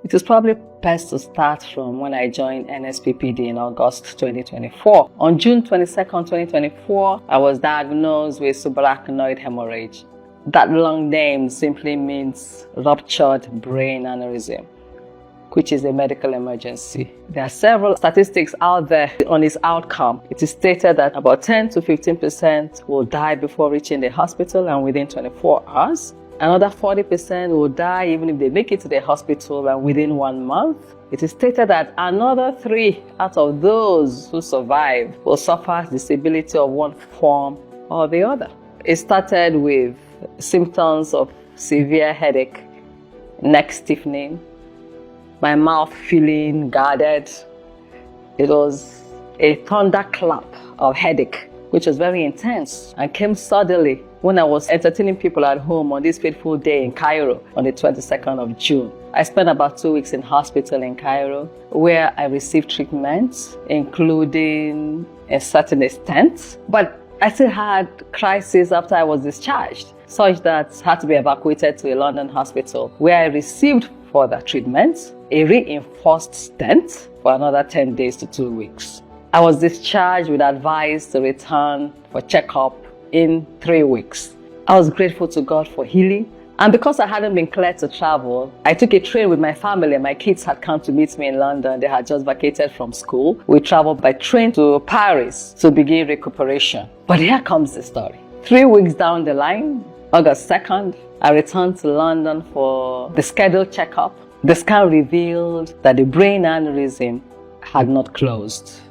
It is probably best to start from when I joined NSPPD in August 2024. On June 22nd, 2024, I was diagnosed with subarachnoid hemorrhage. That long name simply means ruptured brain aneurysm, which is a medical emergency. There are several statistics out there on its outcome. It is stated that about 10 to 15% will die before reaching the hospital and within 24 hours. Another 40% will die even if they make it to the hospital and within 1 month. It is stated that another 3 out of those who survive will suffer disability of one form or the other. It started with symptoms of severe headache, neck stiffening, my mouth feeling guarded. It was a thunderclap of headache, which was very intense and came suddenly when I was entertaining people at home on this fateful day in Cairo on the 22nd of June. I spent about 2 weeks in hospital in Cairo where I received treatment, including a certain extent, but I still had crisis after I was discharged, such that I had to be evacuated to a London hospital where I received further treatment, a reinforced stent for another 10 days to 2 weeks. I was discharged with advice to return for checkup in 3 weeks. I was grateful to God for healing, and because I hadn't been cleared to travel, I took a train with my family. My kids had come to meet me in London. They had just vacated from school. We traveled by train to Paris to begin recuperation. But here comes the story. 3 weeks down the line, August 2nd, I returned to London for the scheduled checkup. The scan revealed that the brain aneurysm had not closed.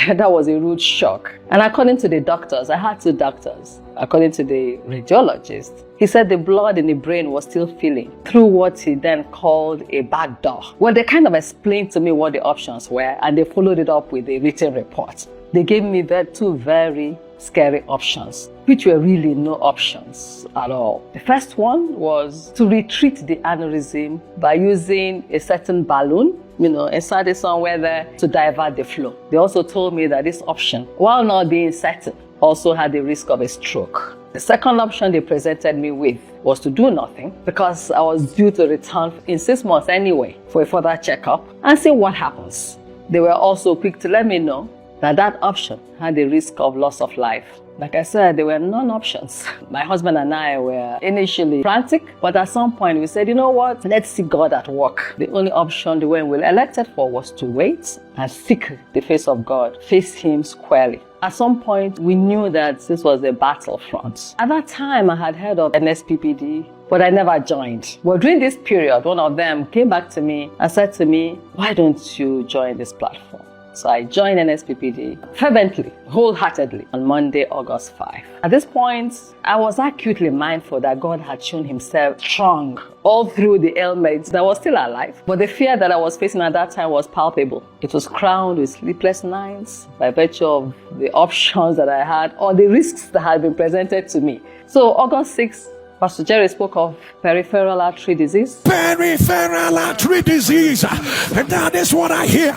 That was a rude shock. And according to the doctors, I had 2 doctors. According to the radiologist, he said the blood in the brain was still filling through what he then called a back door. Well, they kind of explained to me what the options were, and they followed it up with a written report. They gave me 2 very scary options, which were really no options at all. The first one was to retreat the aneurysm by using a certain balloon, inside it somewhere there to divert the flow. They also told me that this option, while not being certain, also had the risk of a stroke. The second option they presented me with was to do nothing because I was due to return in 6 months anyway for a further checkup and see what happens. They were also quick to let me know that option had the risk of loss of life. Like I said, there were none options. My husband and I were initially frantic, but at some point we said, you know what, let's see God at work. The only option the way we were elected for was to wait and seek the face of God, face Him squarely. At some point, we knew that this was a battlefront. At that time, I had heard of NSPPD, but I never joined. Well, during this period, one of them came back to me and said to me, why don't you join this platform? So I joined NSPPD fervently, wholeheartedly on Monday, August 5. At this point, I was acutely mindful that God had shown Himself strong all through the ailments that was still alive. But the fear that I was facing at that time was palpable. It was crowned with sleepless nights by virtue of the options that I had or the risks that had been presented to me. So August 6th, Pastor Jerry spoke of peripheral artery disease. Peripheral artery disease. And that is what I hear.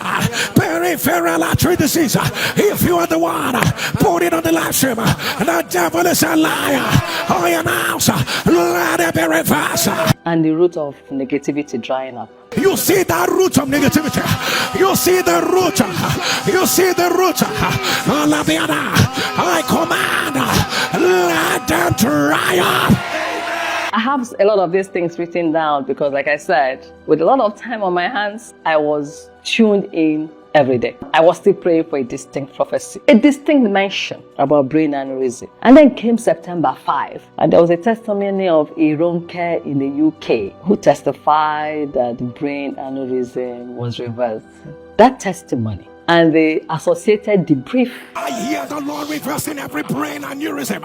Peripheral artery disease. If you are the one, put it on the live stream. The devil is a liar. I announce, let it be reversed. And the root of negativity drying up. You see that root of negativity. You see the root. You see the root. I command, let them dry up. I have a lot of these things written down because, like I said, with a lot of time on my hands, I was tuned in every day. I was still praying for a distinct prophecy, a distinct mention about brain aneurysm. And then came September 5, and there was a testimony of a Ronke in the UK who testified that the brain aneurysm was reversed. That testimony and the associated debrief. I hear the Lord reversing every brain aneurysm,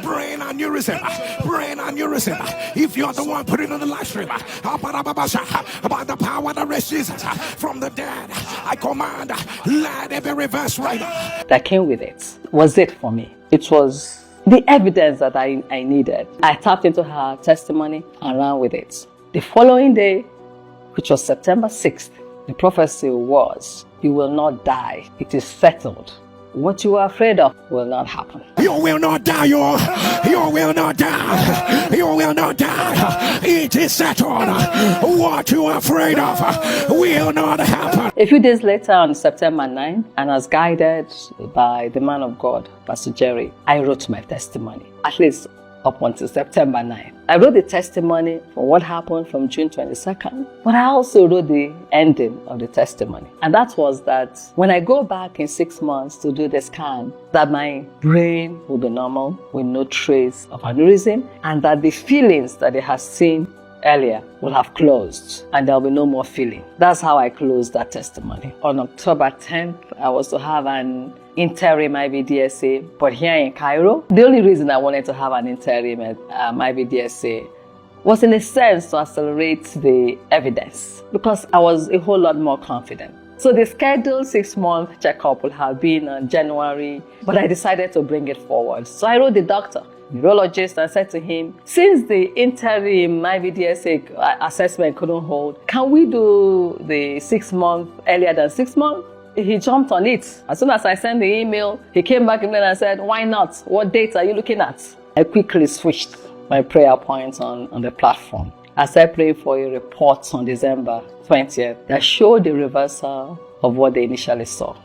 brain aneurysm, brain aneurysm. If you're the one, put it on the live stream. By the power that raised Jesus from the dead, I command, let it be reversed right now. That came with it was it for me. It was the evidence that I needed. I tapped into her testimony and ran with it. The following day, which was September 6th, the prophecy was, you will not die. It is settled. what you are afraid of will not happen. You will not die, you will not die. You will not die. It is settled. What you are afraid of will not happen. A few days later, on September 9th, and as guided by the man of God, Pastor Jerry, I wrote my testimony, at least up until September 9th. I wrote the testimony for what happened from June 22nd, but I also wrote the ending of the testimony. And that was that when I go back in 6 months to do the scan, that my brain will be normal with no trace of aneurysm, and that the feelings that they have seen earlier will have closed and there will be no more feeling. That's how I closed that testimony. On October 10th, I was to have an interim IVDSA, but here in Cairo, the only reason I wanted to have an interim IVDSA was in a sense to accelerate the evidence because I was a whole lot more confident. So the scheduled 6-month checkup will have been on January, but I decided to bring it forward. So I wrote the doctor, neurologist, and said to him, since the interim IVDSA assessment couldn't hold, can we do the 6 months earlier than 6 months? He jumped on it. As soon as I sent the email, he came back in and said, why not? What dates are you looking at? I quickly switched my prayer points on the platform as I prayed for a report on December 20th that showed the reversal of what they initially saw.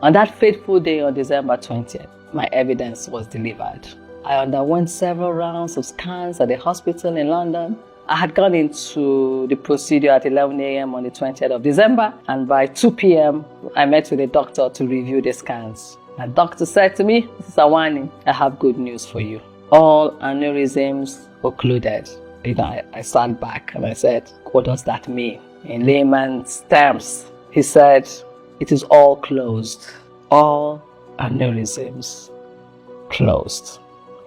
On that fateful day on December 20th, my evidence was delivered. I underwent several rounds of scans at the hospital in London. I had gone into the procedure at 11 a.m. on the 20th of December, and by 2 p.m., I met with the doctor to review the scans. The doctor said to me, Mrs. Awani, I have good news for you. All aneurysms occluded. I sat back and I said, what does that mean? In layman's terms, he said, it is all closed. All aneurysms closed.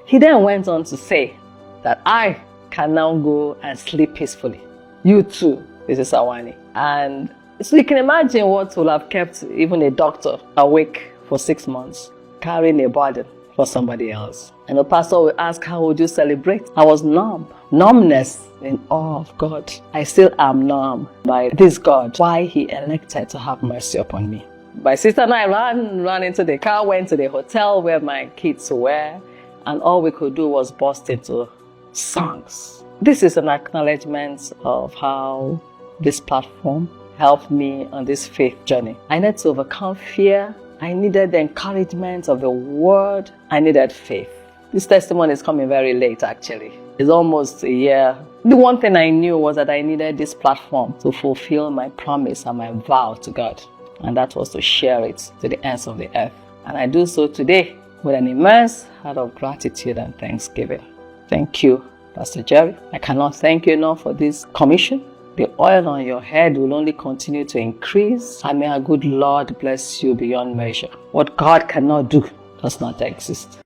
He then went on to say that I can now go and sleep peacefully. You too, Mrs. Awani. And so you can imagine what will have kept even a doctor awake for 6 months, carrying a burden for somebody else. And the pastor will ask, how would you celebrate? I was numb. Numbness in awe of God. I still am numb by this God, why he elected to have mercy upon me. My sister and I ran into the car, went to the hotel where my kids were, and all we could do was burst into songs. This is an acknowledgement of how this platform helped me on this faith journey. I needed to overcome fear. I needed the encouragement of the word. I needed faith. This testimony is coming very late, actually. It's almost a year. The one thing I knew was that I needed this platform to fulfill my promise and my vow to God. And that was to share it to the ends of the earth. And I do so today with an immense heart of gratitude and thanksgiving. Thank you, Pastor Jerry. I cannot thank you enough for this commission. The oil on your head will only continue to increase, and may our good Lord bless you beyond measure. What God cannot do does not exist.